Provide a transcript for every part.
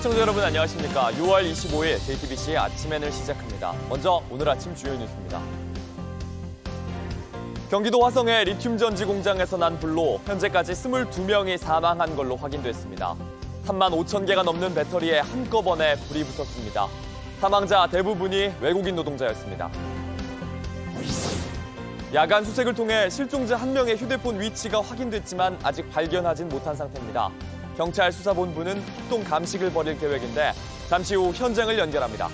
시청자 여러분 안녕하십니까. 6월 25일 JTBC 아침엔을 시작합니다. 먼저 오늘 아침 주요 뉴스입니다. 경기도 화성의 리튬 전지 공장에서 난 불로 현재까지 22명이 사망한 걸로 확인됐습니다. 3만 5천 개가 넘는 배터리에 한꺼번에 불이 붙었습니다. 사망자 대부분이 외국인 노동자였습니다. 야간 수색을 통해 실종자 1명의 휴대폰 위치가 확인됐지만 아직 발견하진 못한 상태입니다. 경찰 수사본부는 합동 감식을 벌일 계획인데 잠시 후 현장을 연결합니다.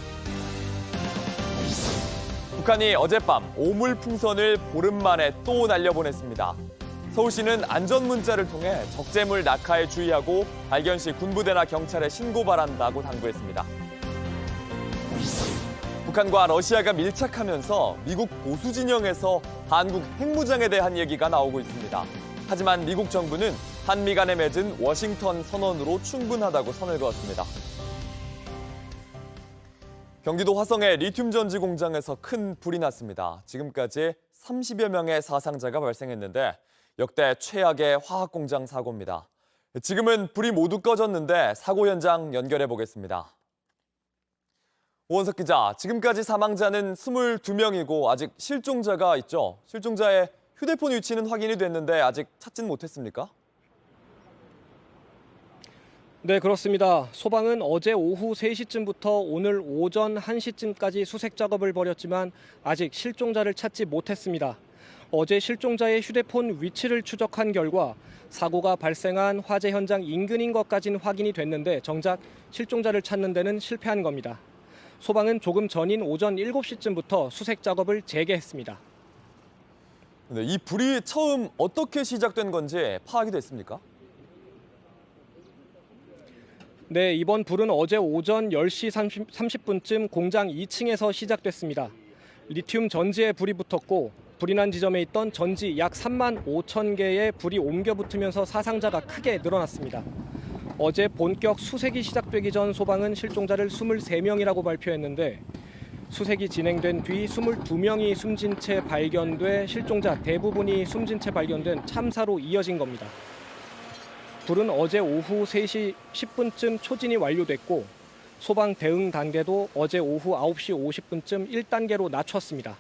북한이 어젯밤 오물풍선을 보름 만에 또 날려보냈습니다. 서울시는 안전문자를 통해 적재물 낙하에 주의하고 발견 시 군부대나 경찰에 신고 바란다고 당부했습니다. 북한과 러시아가 밀착하면서 미국 보수 진영에서 한국 핵무장에 대한 얘기가 나오고 있습니다. 하지만 미국 정부는 한미 간에 맺은 워싱턴 선언으로 충분하다고 선을 그었습니다. 경기도 화성의 리튬 전지 공장에서 큰 불이 났습니다. 지금까지 30여 명의 사상자가 발생했는데 역대 최악의 화학 공장 사고입니다. 지금은 불이 모두 꺼졌는데 사고 현장 연결해 보겠습니다. 오원석 기자, 지금까지 사망자는 22명이고 아직 실종자가 있죠. 실종자의 휴대폰 위치는 확인이 됐는데 아직 찾진 못했습니까? 네, 그렇습니다. 소방은 어제 오후 3시쯤부터 오늘 오전 1시쯤까지 수색 작업을 벌였지만 아직 실종자를 찾지 못했습니다. 어제 실종자의 휴대폰 위치를 추적한 결과 사고가 발생한 화재 현장 인근인 것까지는 확인이 됐는데 정작 실종자를 찾는 데는 실패한 겁니다. 소방은 조금 전인 오전 7시쯤부터 수색 작업을 재개했습니다. 네, 이 불이 처음 어떻게 시작된 건지 파악이 됐습니까? 네, 이번 불은 어제 오전 10시 30분쯤 공장 2층에서 시작됐습니다. 리튬 전지에 불이 붙었고 불이 난 지점에 있던 전지 약 3만 5천 개의 불이 옮겨 붙으면서 사상자가 크게 늘어났습니다. 어제 본격 수색이 시작되기 전 소방은 실종자를 23명이라고 발표했는데 수색이 진행된 뒤 22명이 숨진 채 발견돼 실종자 대부분이 숨진 채 발견된 참사로 이어진 겁니다. 불은 어제 오후 3시 10분쯤 초진이 완료됐고 소방 대응 단계도 어제 오후 9시 50분쯤 1단계로 낮췄습니다.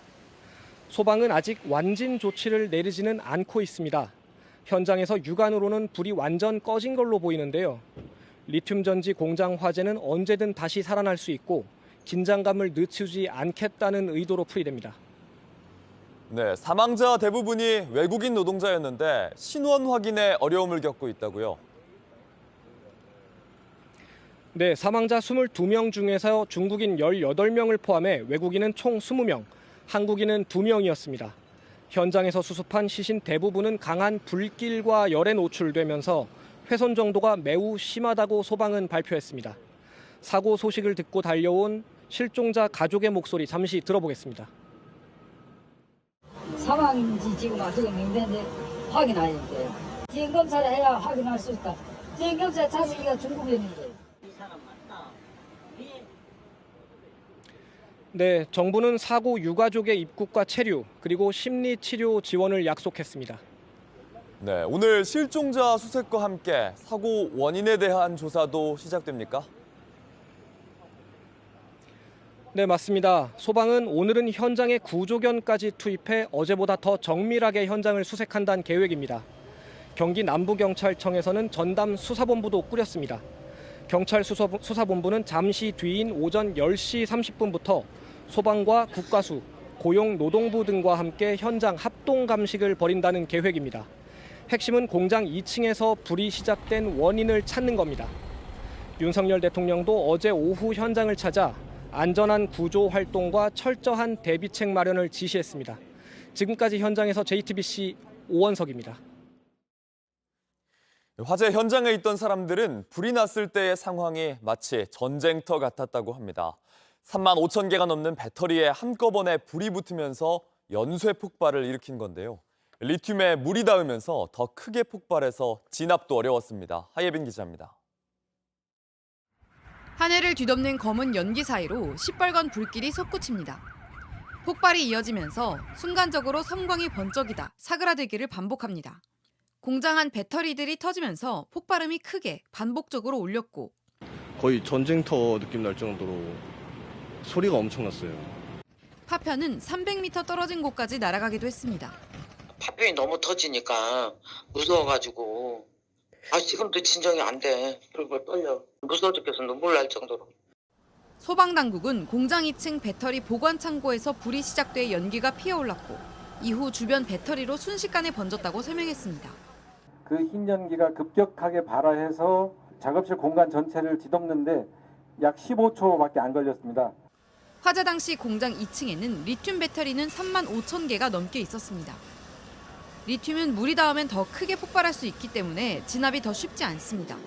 소방은 아직 완진 조치를 내리지는 않고 있습니다. 현장에서 육안으로는 불이 완전 꺼진 걸로 보이는데요. 리튬 전지 공장 화재는 언제든 다시 살아날 수 있고 긴장감을 늦추지 않겠다는 의도로 풀이됩니다. 네, 사망자 대부분이 외국인 노동자였는데 신원 확인에 어려움을 겪고 있다고요? 네, 사망자 22명 중에서 중국인 18명을 포함해 외국인은 총 20명, 한국인은 2명이었습니다. 현장에서 수습한 시신 대부분은 강한 불길과 열에 노출되면서 훼손 정도가 매우 심하다고 소방은 발표했습니다. 사고 소식을 듣고 달려온 실종자 가족의 목소리 잠시 들어보겠습니다. 사망인지 지금 어떻게 명단인데 확인해야 돼요. 지행 검사를 해야 확인할 수 있다. 지행 검사 자식이가 중국인인데. 이 사람 맞다. 네, 정부는 사고 유가족의 입국과 체류 그리고 심리치료 지원을 약속했습니다. 네, 오늘 실종자 수색과 함께 사고 원인에 대한 조사도 시작됩니까? 네, 맞습니다. 소방은 오늘은 현장에 구조견까지 투입해 어제보다 더 정밀하게 현장을 수색한다는 계획입니다. 경기 남부경찰청에서는 전담 수사본부도 꾸렸습니다. 경찰 수사본부는 잠시 뒤인 오전 10시 30분부터 소방과 국가수, 고용노동부 등과 함께 현장 합동 감식을 벌인다는 계획입니다. 핵심은 공장 2층에서 불이 시작된 원인을 찾는 겁니다. 윤석열 대통령도 어제 오후 현장을 찾아 안전한 구조 활동과 철저한 대비책 마련을 지시했습니다. 지금까지 현장에서 JTBC 오원석입니다. 화재 현장에 있던 사람들은 불이 났을 때의 상황이 마치 전쟁터 같았다고 합니다. 3만 5천 개가 넘는 배터리에 한꺼번에 불이 붙으면서 연쇄 폭발을 일으킨 건데요. 리튬에 물이 닿으면서 더 크게 폭발해서 진압도 어려웠습니다. 하예빈 기자입니다. 하늘을 뒤덮는 검은 연기 사이로 시뻘건 불길이 솟구칩니다. 폭발이 이어지면서 순간적으로 섬광이 번쩍이다 사그라들기를 반복합니다. 공장 안 배터리들이 터지면서 폭발음이 크게 반복적으로 울렸고 거의 전쟁터 느낌 날 정도로 소리가 엄청났어요. 파편은 300m 떨어진 곳까지 날아가기도 했습니다. 파편이 너무 터지니까 무서워가지고 지금도 진정이 안 돼. 벌벌 떨려. 무서워 죽겠어. 눈물 날 정도로. 소방당국은 공장 2층 배터리 보관 창고에서 불이 시작돼 연기가 피어올랐고 이후 주변 배터리로 순식간에 번졌다고 설명했습니다. 그 흰 연기가 급격하게 발화해서 작업실 공간 전체를 뒤덮는데 약 15초밖에 안 걸렸습니다. 화재 당시 공장 2층에는 리튬 배터리는 3만 5천 개가 넘게 있었습니다. 리튬은 물이 닿으면 더 크게 폭발할 수 있기 때문에 진압이 더 쉽지 않습니다.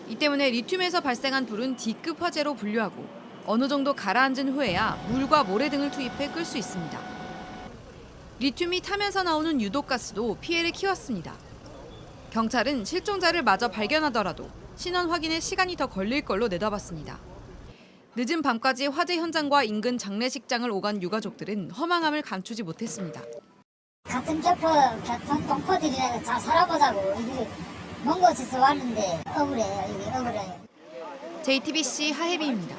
이 때문에 리튬에서 발생한 불은 D급 화재로 분류하고 어느 정도 가라앉은 후에야 물과 모래 등을 투입해 끌 수 있습니다. 리튬이 타면서 나오는 유독가스도 피해를 키웠습니다. 경찰은 실종자를 마저 발견하더라도 신원 확인에 시간이 더 걸릴 걸로 내다봤습니다. 늦은 밤까지 화재 현장과 인근 장례식장을 오간 유가족들은 허망함을 감추지 못했습니다. 같은 교통 동포들이라도 잘 살아보자고 이들이 먼 곳에서 왔는데 억울해요. 이게 억울해요. JTBC 하혜비입니다.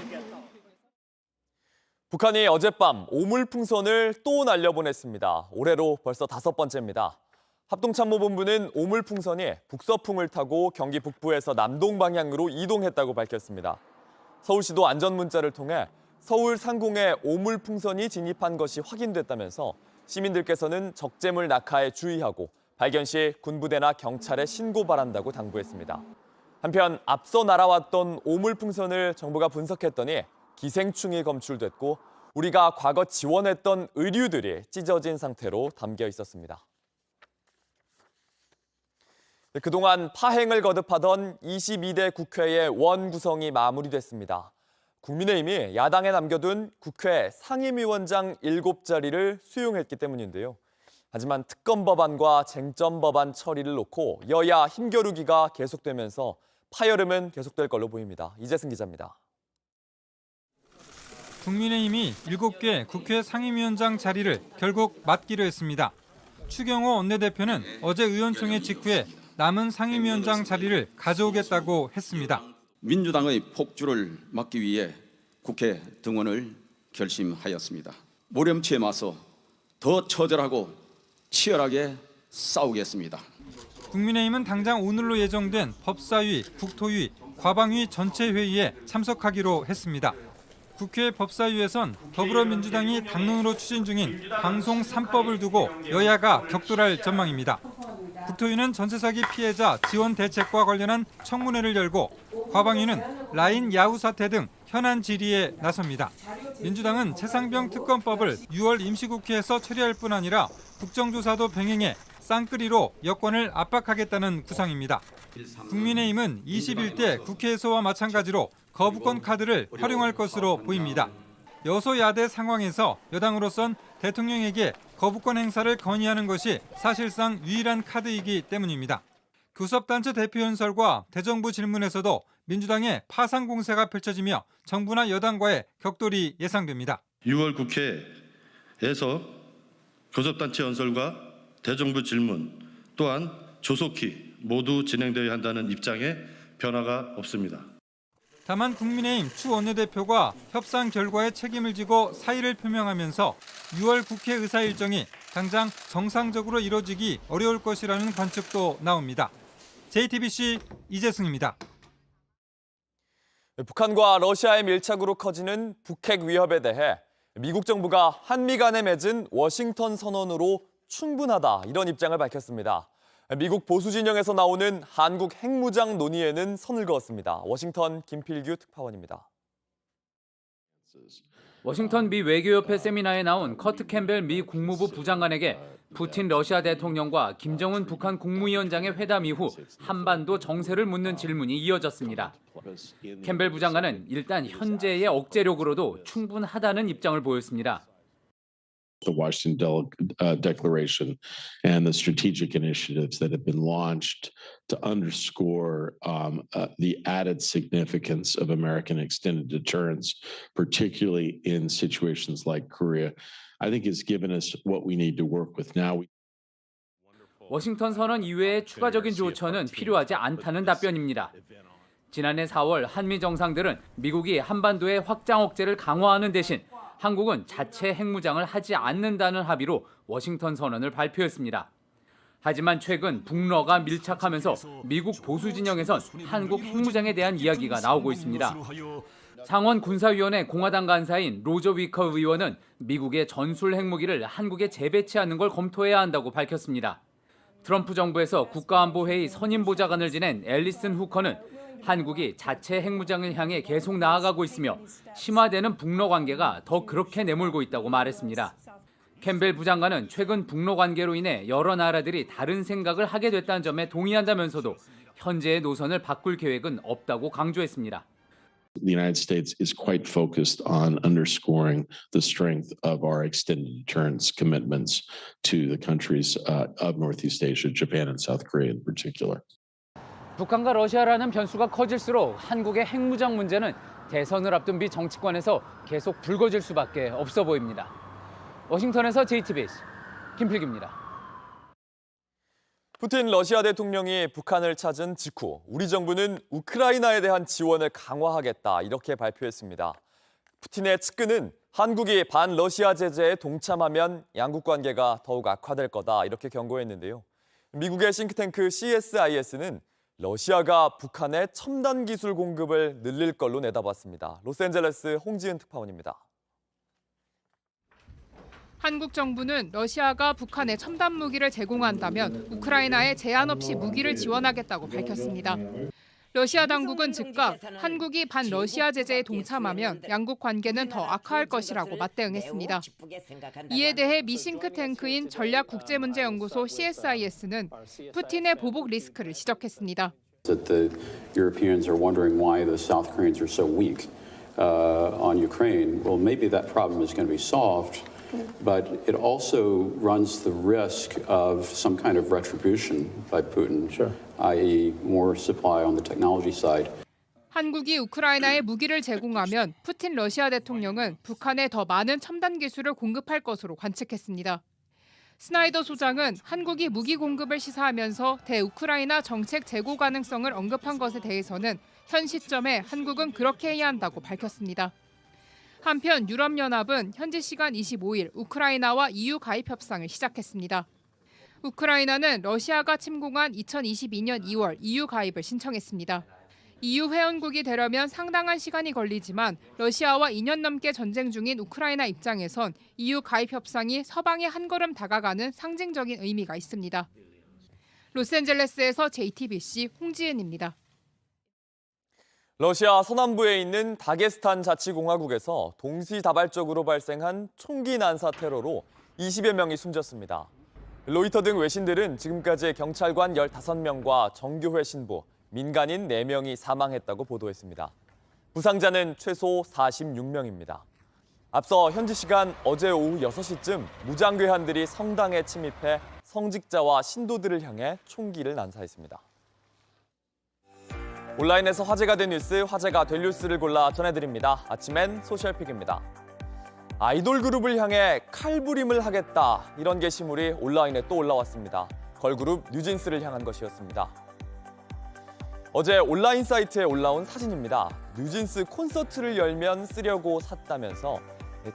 북한이 어젯밤 오물풍선을 또 날려보냈습니다. 올해로 벌써 5번째입니다. 합동참모본부는 오물풍선이 북서풍을 타고 경기 북부에서 남동 방향으로 이동했다고 밝혔습니다. 서울시도 안전문자를 통해 서울 상공에 오물풍선이 진입한 것이 확인됐다면서 시민들께서는 적재물 낙하에 주의하고 발견 시 군부대나 경찰에 신고 바란다고 당부했습니다. 한편 앞서 날아왔던 오물풍선을 정부가 분석했더니 기생충이 검출됐고 우리가 과거 지원했던 의류들이 찢어진 상태로 담겨 있었습니다. 그동안 파행을 거듭하던 22대 국회의 원구성이 마무리됐습니다. 국민의힘이 야당에 남겨둔 국회 상임위원장 7자리를 수용했기 때문인데요. 하지만 특검 법안과 쟁점 법안 처리를 놓고 여야 힘겨루기가 계속되면서 파열음은 계속될 걸로 보입니다. 이재승 기자입니다. 국민의힘이 7개 국회 상임위원장 자리를 결국 맡기로 했습니다. 추경호 원내대표는 어제 의원총회 직후에 남은 상임위원장 자리를 가져오겠다고 했습니다. 민주당의 폭주를 막기 위해 국회 등원을 결심하였습니다. 모렴치에 맞서 더 처절하고 치열하게 싸우겠습니다. 국민의힘은 당장 오늘로 예정된 법사위, 국토위, 과방위 전체 회의에 참석하기로 했습니다. 국회 법사위에선 더불어민주당이 당론으로 추진 중인 방송 3법을 두고 여야가 격돌할 전망입니다. 국토위는 전세 사기 피해자 지원 대책과 관련한 청문회를 열고 과방위는 라인 야후 사태 등 현안 질의에 나섭니다. 민주당은 최상병 특검법을 6월 임시국회에서 처리할 뿐 아니라 국정조사도 병행해 쌍끌이로 여권을 압박하겠다는 구상입니다. 국민의힘은 21대 국회에서와 마찬가지로 거부권 카드를 활용할 것으로 보입니다. 여소야대 상황에서 여당으로선 대통령에게 거부권 행사를 건의하는 것이 사실상 유일한 카드이기 때문입니다. 교섭단체 대표 연설과 대정부 질문에서도 민주당의 파상 공세가 펼쳐지며 정부나 여당과의 격돌이 예상됩니다. 6월 국회에서 교섭단체 연설과 대정부 질문 또한 조속히 모두 진행되어야 한다는 입장에 변화가 없습니다. 다만 국민의힘 추 원내대표가 협상 결과에 책임을 지고 사의를 표명하면서 6월 국회 의사 일정이 당장 정상적으로 이뤄지기 어려울 것이라는 관측도 나옵니다. JTBC 이재승입니다. 북한과 러시아의 밀착으로 커지는 북핵 위협에 대해 미국 정부가 한미 간에 맺은 워싱턴 선언으로 충분하다 이런 입장을 밝혔습니다. 미국 보수 진영에서 나오는 한국 핵무장 논의에는 선을 그었습니다. 워싱턴 김필규 특파원입니다. 워싱턴 미 외교협회 세미나에 나온 커트 캠벨 미 국무부 부장관에게 푸틴 러시아 대통령과 김정은 북한 국무위원장의 회담 이후 한반도 정세를 묻는 질문이 이어졌습니다. 캠벨 부장관은 일단 현재의 억제력으로도 충분하다는 입장을 보였습니다. The Washington Declaration and the strategic initiatives that have been launched to underscore the added significance of American extended deterrence, particularly in situations like Korea, I think has given us what we need to work with now. 워싱턴 선언 이외의 추가적인 조처는 필요하지 않다는 답변입니다. 지난해 4월 한미 정상들은 미국이 한반도의 확장 억제를 강화하는 대신 한국은 자체 핵무장을 하지 않는다는 합의로 워싱턴 선언을 발표했습니다. 하지만 최근 북러가 밀착하면서 미국 보수 진영에선 한국 핵무장에 대한 이야기가 나오고 있습니다. 상원 군사위원회 공화당 간사인 로저 위커 의원은 미국의 전술 핵무기를 한국에 재배치하는 걸 검토해야 한다고 밝혔습니다. 트럼프 정부에서 국가안보회의 선임보좌관을 지낸 앨리슨 후커는 한국이 자체 핵무장을 향해 계속 나아가고 있으며 심화되는 북러 관계가 더 그렇게 내몰고 있다고 말했습니다. 캠벨 부장관은 최근 북러 관계로 인해 여러 나라들이 다른 생각을 하게 됐다는 점에 동의한다면서도 현재의 노선을 바꿀 계획은 없다고 강조했습니다. The United States is quite focused on underscoring the strength of our extended deterrence commitments to the countries of Northeast Asia, Japan and South Korea in particular. 북한과 러시아라는 변수가 커질수록 한국의 핵무장 문제는 대선을 앞둔 미 정치권에서 계속 불거질 수밖에 없어 보입니다. 워싱턴에서 JTBC 김필기입니다. 푸틴 러시아 대통령이 북한을 찾은 직후 우리 정부는 우크라이나에 대한 지원을 강화하겠다 이렇게 발표했습니다. 푸틴의 측근은 한국이 반러시아 제재에 동참하면 양국 관계가 더욱 악화될 거다 이렇게 경고했는데요. 미국의 싱크탱크 CSIS는 러시아가 북한에 첨단 기술 공급을 늘릴 걸로 내다봤습니다. 로스앤젤레스 홍지은 특파원입니다. 한국 정부는 러시아가 북한에 첨단 무기를 제공한다면 우크라이나에 제한 없이 무기를 지원하겠다고 밝혔습니다. 러시아 당국은 즉각 한국이 반러시아 제재에 동참하면 양국 관계는 더 악화할 것이라고 맞대응했습니다. 이에 대해 미 싱크탱크인 전략국제문제연구소 CSIS는 푸틴의 보복 리스크를 지적했습니다. The Europeans are wondering why the South Koreans are so weak on Ukraine. Well, maybe that problem is going to be solved. But it also runs the risk of some kind of retribution by Putin, i.e. more supply on the technology side. 한국이 우크라이나에 무기를 제공하면 푸틴 러시아 대통령은 북한에 더 많은 첨단 기술을 공급할 것으로 관측했습니다. 스나이더 소장은 한국이 무기 공급을 시사하면서 대우크라이나 정책 재고 가능성을 언급한 것에 대해서는 현 시점에 한국은 그렇게 해야 한다고 밝혔습니다. 한편 유럽연합은 현지 시간 25일 우크라이나와 EU 가입 협상을 시작했습니다. 우크라이나는 러시아가 침공한 2022년 2월 EU 가입을 신청했습니다. EU 회원국이 되려면 상당한 시간이 걸리지만 러시아와 2년 넘게 전쟁 중인 우크라이나 입장에선 EU 가입 협상이 서방에 한 걸음 다가가는 상징적인 의미가 있습니다. 로스앤젤레스에서 JTBC 홍지은입니다. 러시아 서남부에 있는 다게스탄 자치공화국에서 동시다발적으로 발생한 총기 난사 테러로 20여 명이 숨졌습니다. 로이터 등 외신들은 지금까지 경찰관 15명과 정교회 신부, 민간인 4명이 사망했다고 보도했습니다. 부상자는 최소 46명입니다. 앞서 현지 시간 어제 오후 6시쯤 무장괴한들이 성당에 침입해 성직자와 신도들을 향해 총기를 난사했습니다. 온라인에서 화제가 된 뉴스, 화제가 될 뉴스를 골라 전해드립니다. 아침엔 소셜픽입니다. 아이돌 그룹을 향해 칼부림을 하겠다 이런 게시물이 온라인에 또 올라왔습니다. 걸그룹 뉴진스를 향한 것이었습니다. 어제 온라인 사이트에 올라온 사진입니다. 뉴진스 콘서트를 열면 쓰려고 샀다면서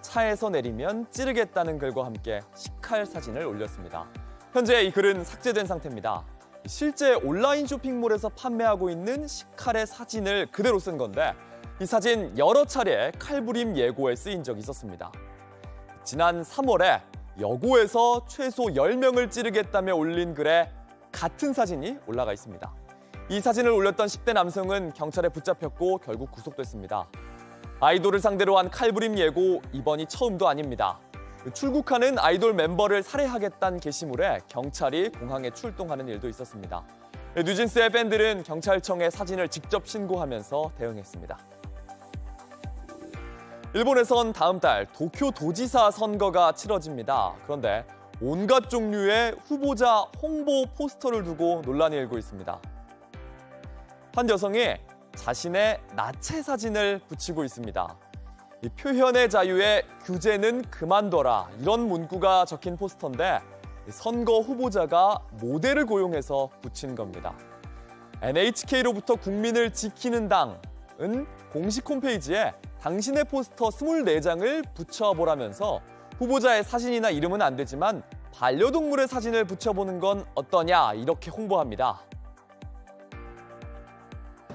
차에서 내리면 찌르겠다는 글과 함께 식칼 사진을 올렸습니다. 현재 이 글은 삭제된 상태입니다. 실제 온라인 쇼핑몰에서 판매하고 있는 식칼의 사진을 그대로 쓴 건데 이 사진 여러 차례 칼부림 예고에 쓰인 적이 있었습니다. 지난 3월에 여고에서 최소 10명을 찌르겠다며 올린 글에 같은 사진이 올라가 있습니다. 이 사진을 올렸던 10대 남성은 경찰에 붙잡혔고 결국 구속됐습니다. 아이돌을 상대로 한 칼부림 예고 이번이 처음도 아닙니다. 출국하는 아이돌 멤버를 살해하겠다는 게시물에 경찰이 공항에 출동하는 일도 있었습니다. 뉴진스의 팬들은 경찰청에 사진을 직접 신고하면서 대응했습니다. 일본에선 다음 달 도쿄 도지사 선거가 치러집니다. 그런데 온갖 종류의 후보자 홍보 포스터를 두고 논란이 일고 있습니다. 한 여성이 자신의 나체 사진을 붙이고 있습니다. 이 표현의 자유에 규제는 그만둬라 이런 문구가 적힌 포스터인데 선거 후보자가 모델을 고용해서 붙인 겁니다. NHK로부터 국민을 지키는 당은 공식 홈페이지에 당신의 포스터 24장을 붙여보라면서 후보자의 사진이나 이름은 안 되지만 반려동물의 사진을 붙여보는 건 어떠냐 이렇게 홍보합니다.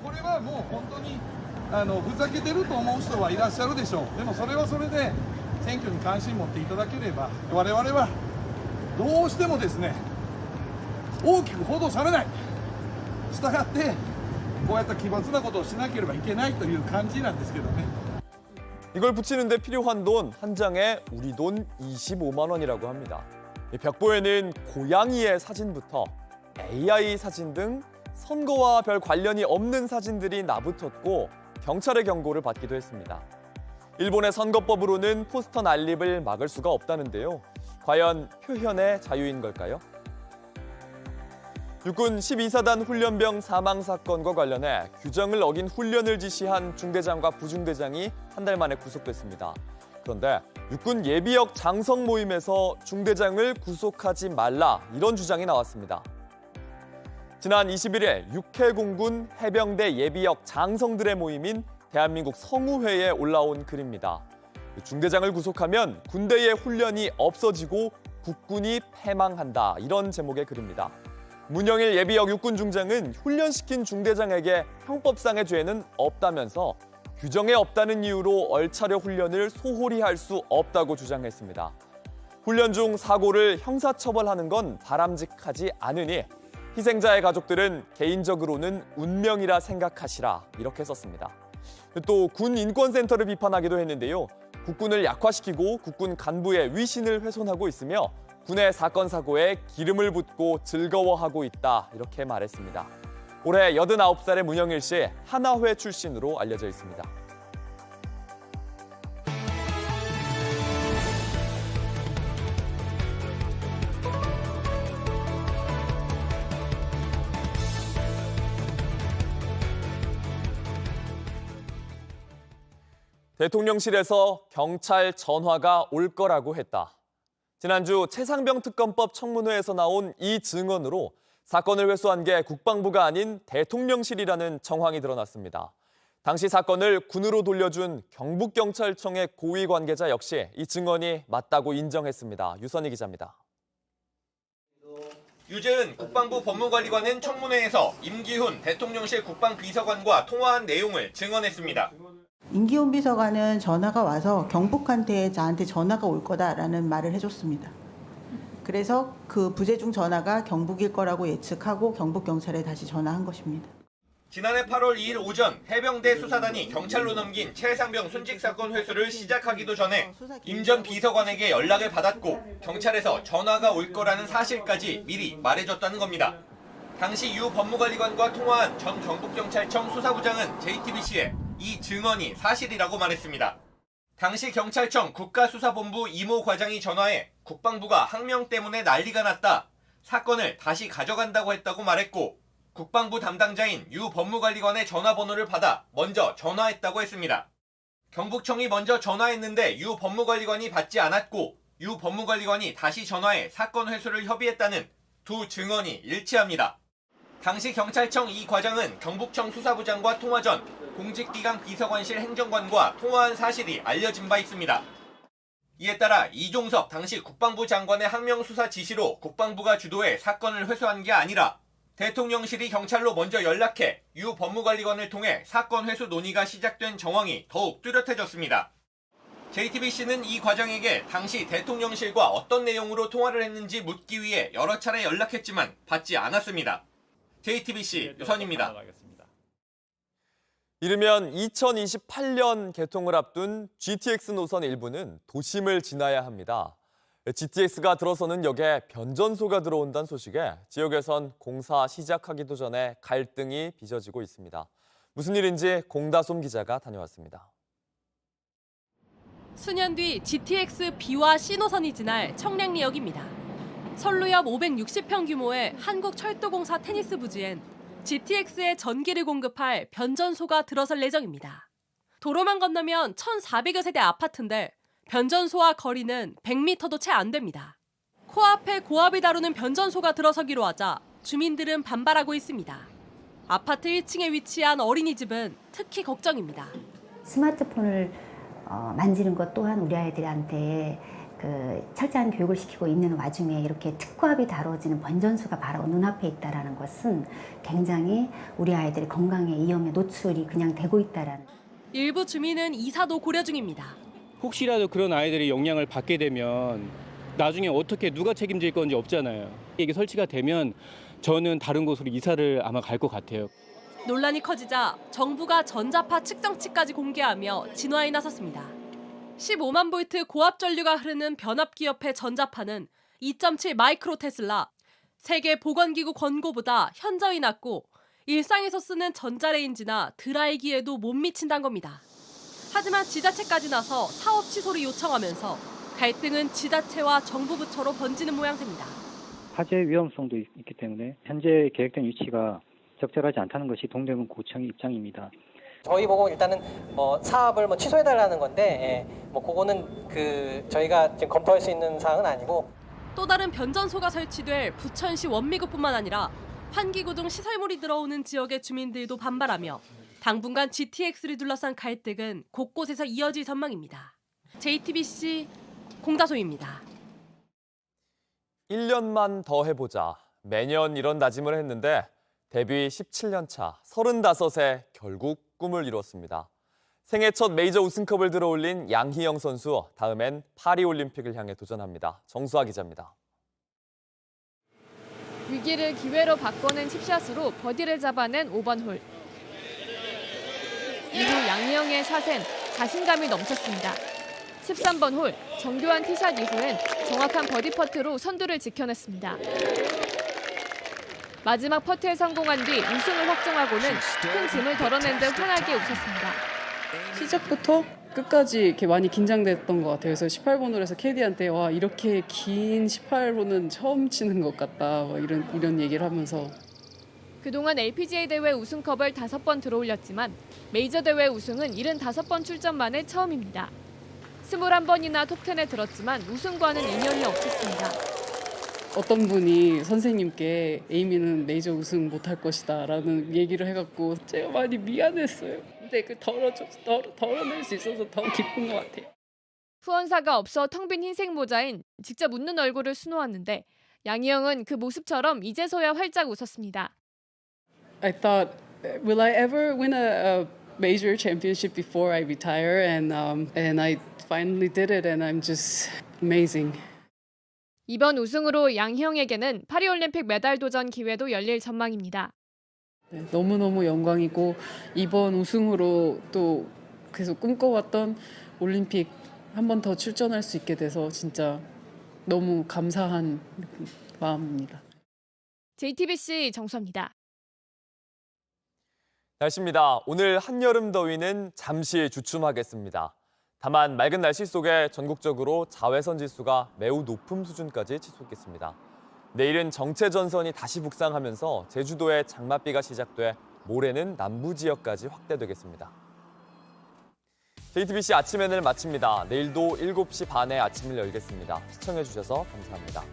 これはもう本当にふざけてると思う人はいらっしゃるでしょう。でもそれはそれで選挙に関心持っていただければ我々はどうしてもですね大きく報道されない。したがってこうやった奇抜なことをしなければいけないという感じなんですけどね。 이걸 붙이는데 필요한 돈 한 장에 우리 돈 25만 원이라고 합니다. 이 벽보에는 고양이의 사진부터 AI 사진 등 선거와 별 관련이 없는 사진들이 나붙었고 경찰의 경고를 받기도 했습니다. 일본의 선거법으로는 포스터 난립을 막을 수가 없다는데요. 과연 표현의 자유인 걸까요? 육군 12사단 훈련병 사망 사건과 관련해 규정을 어긴 훈련을 지시한 중대장과 부중대장이 한 달 만에 구속됐습니다. 그런데 육군 예비역 장성 모임에서 중대장을 구속하지 말라 이런 주장이 나왔습니다. 지난 21일 육해공군 해병대 예비역 장성들의 모임인 대한민국 성우회에 올라온 글입니다. 중대장을 구속하면 군대의 훈련이 없어지고 국군이 패망한다 이런 제목의 글입니다. 문영일 예비역 육군 중장은 훈련시킨 중대장에게 형법상의 죄는 없다면서 규정에 없다는 이유로 얼차려 훈련을 소홀히 할 수 없다고 주장했습니다. 훈련 중 사고를 형사처벌하는 건 바람직하지 않으니 희생자의 가족들은 개인적으로는 운명이라 생각하시라 이렇게 썼습니다. 또 군 인권센터를 비판하기도 했는데요. 국군을 약화시키고 국군 간부의 위신을 훼손하고 있으며 군의 사건 사고에 기름을 붓고 즐거워하고 있다 이렇게 말했습니다. 올해 89살의 문영일 씨 하나회 출신으로 알려져 있습니다. 대통령실에서 경찰 전화가 올 거라고 했다. 지난주 최상병 특검법 청문회에서 나온 이 증언으로 사건을 회수한 게 국방부가 아닌 대통령실이라는 정황이 드러났습니다. 당시 사건을 군으로 돌려준 경북경찰청의 고위 관계자 역시 이 증언이 맞다고 인정했습니다. 유선희 기자입니다. 유재은 국방부 법무관리관은 청문회에서 임기훈 대통령실 국방비서관과 통화한 내용을 증언했습니다. 임기훈 비서관은 전화가 와서 경북한테 나한테 전화가 올 거다라는 말을 해줬습니다. 그래서 그 부재중 전화가 경북일 거라고 예측하고 경북경찰에 다시 전화한 것입니다. 지난해 8월 2일 오전 해병대 수사단이 경찰로 넘긴 최상병 순직 사건 회수를 시작하기도 전에 임 전 비서관에게 연락을 받았고 경찰에서 전화가 올 거라는 사실까지 미리 말해줬다는 겁니다. 당시 유 법무관리관과 통화한 전 경북경찰청 수사부장은 JTBC에 이 증언이 사실이라고 말했습니다. 당시 경찰청 국가수사본부 이모 과장이 전화해 국방부가 항명 때문에 난리가 났다. 사건을 다시 가져간다고 했다고 말했고 국방부 담당자인 유 법무관리관의 전화번호를 받아 먼저 전화했다고 했습니다. 경북청이 먼저 전화했는데 유 법무관리관이 받지 않았고 유 법무관리관이 다시 전화해 사건 회수를 협의했다는 두 증언이 일치합니다. 당시 경찰청 이 과장은 경북청 수사부장과 통화 전 공직기강 비서관실 행정관과 통화한 사실이 알려진 바 있습니다. 이에 따라 이종섭 당시 국방부 장관의 항명수사 지시로 국방부가 주도해 사건을 회수한 게 아니라 대통령실이 경찰로 먼저 연락해 유 법무관리관을 통해 사건 회수 논의가 시작된 정황이 더욱 뚜렷해졌습니다. JTBC는 이 과장에게 당시 대통령실과 어떤 내용으로 통화를 했는지 묻기 위해 여러 차례 연락했지만 받지 않았습니다. JTBC 유선입니다. 이르면 2028년 개통을 앞둔 GTX 노선 일부는 도심을 지나야 합니다. GTX가 들어서는 역에 변전소가 들어온다는 소식에 지역에선 공사 시작하기도 전에 갈등이 빚어지고 있습니다. 무슨 일인지 공다솜 기자가 다녀왔습니다. 수년 뒤 GTX B와 C 노선이 지날 청량리역입니다. 선루옆 560평 규모의 한국철도공사 테니스 부지엔 GTX에 전기를 공급할 변전소가 들어설 예정입니다. 도로만 건너면 1,400여 세대 아파트인데 변전소와 거리는 100m도 채 안 됩니다. 코앞에 고압이 다루는 변전소가 들어서기로 하자 주민들은 반발하고 있습니다. 아파트 1층에 위치한 어린이집은 특히 걱정입니다. 스마트폰을 만지는 것 또한 우리 아이들한테 철저한 교육을 시키고 있는 와중에 이렇게 특과비 다뤄지는 번전수가 바로 눈앞에 있다는 것은 굉장히 우리 아이들의 건강에 위험에 노출이 그냥 되고 있다는. 일부 주민은 이사도 고려 중입니다. 혹시라도 그런 아이들이 영향을 받게 되면 나중에 어떻게 누가 책임질 건지 없잖아요. 이게 설치가 되면 저는 다른 곳으로 이사를 아마 갈 것 같아요. 논란이 커지자 정부가 전자파 측정치까지 공개하며 진화에 나섰습니다. 15만 볼트 고압 전류가 흐르는 변압기협회 전자파는 2.7 마이크로 테슬라, 세계 보건기구 권고보다 현저히 낮고 일상에서 쓰는 전자레인지나 드라이기에도 못 미친다는 겁니다. 하지만 지자체까지 나서 사업 취소를 요청하면서 갈등은 지자체와 정부 부처로 번지는 모양새입니다. 화재 위험성도 있기 때문에 현재 계획된 위치가 적절하지 않다는 것이 동대문 구청의 입장입니다. 저희 보고 일단은 사업을 취소해달라는 건데 그거는 저희가 지금 검토할 수 있는 사항은 아니고. 또 다른 변전소가 설치될 부천시 원미구뿐만 아니라 환기구 등 시설물이 들어오는 지역의 주민들도 반발하며 당분간 GTX를 둘러싼 갈등은 곳곳에서 이어질 전망입니다. JTBC 공다소입니다. 1년만 더 해보자. 매년 이런 다짐을 했는데 데뷔 17년 차 35세 결국 꿈을 이뤘습니다. 생애 첫 메이저 우승컵을 들어올린 양희영 선수, 다음엔 파리올림픽을 향해 도전합니다. 정수아 기자입니다. 위기를 기회로 바꿔낸 칩샷으로 버디를 잡아낸 5번 홀. 이후 양희영의 샷엔 자신감이 넘쳤습니다. 13번 홀 정교한 티샷 이후엔 정확한 버디 퍼트로 선두를 지켜냈습니다. 마지막 퍼트에 성공한 뒤 우승을 확정하고는 큰 짐을 덜어낸 듯 환하게 웃었습니다. 시작부터 끝까지 이렇게 많이 긴장됐던 것 같아요. 그래서 18번 홀에서 캐디한테 와 이렇게 긴 18홀은 처음 치는 것 같다 이런 얘기를 하면서. 그동안 LPGA 대회 우승컵을 5번 들어올렸지만 메이저 대회 우승은 75번 출전 만에 처음입니다. 21번이나 톱10에 들었지만 우승과는 인연이 없었습니다. 어떤 분이 선생님께 에이미는 메이저 우승 못할 것이다 라는 얘기를 해갖고 제가 많이 미안했어요. 근데 덜어낼 수 있어서 더 기쁜 것 같아요. 후원사가 없어 텅 빈 흰색 모자인 직접 웃는 얼굴을 수놓았는데 양희영은 그 모습처럼 이제서야 활짝 웃었습니다. I thought, will I ever win a major championship before I retire? And I finally did it, and I'm just amazing. 이번 우승으로 양희영에게는 파리올림픽 메달 도전 기회도 열릴 전망입니다. 네, 너무너무 영광이고 이번 우승으로 또 계속 꿈꿔왔던 올림픽 한 번 더 출전할 수 있게 돼서 진짜 너무 감사한 마음입니다. JTBC 정수아입니다. 날씨입니다. 오늘 한여름 더위는 잠시 주춤하겠습니다. 다만 맑은 날씨 속에 전국적으로 자외선 지수가 매우 높은 수준까지 치솟겠습니다. 내일은 정체 전선이 다시 북상하면서 제주도에 장맛비가 시작돼 모레는 남부 지역까지 확대되겠습니다. JTBC 아침 N을 마칩니다. 내일도 7시 반에 아침을 열겠습니다. 시청해주셔서 감사합니다.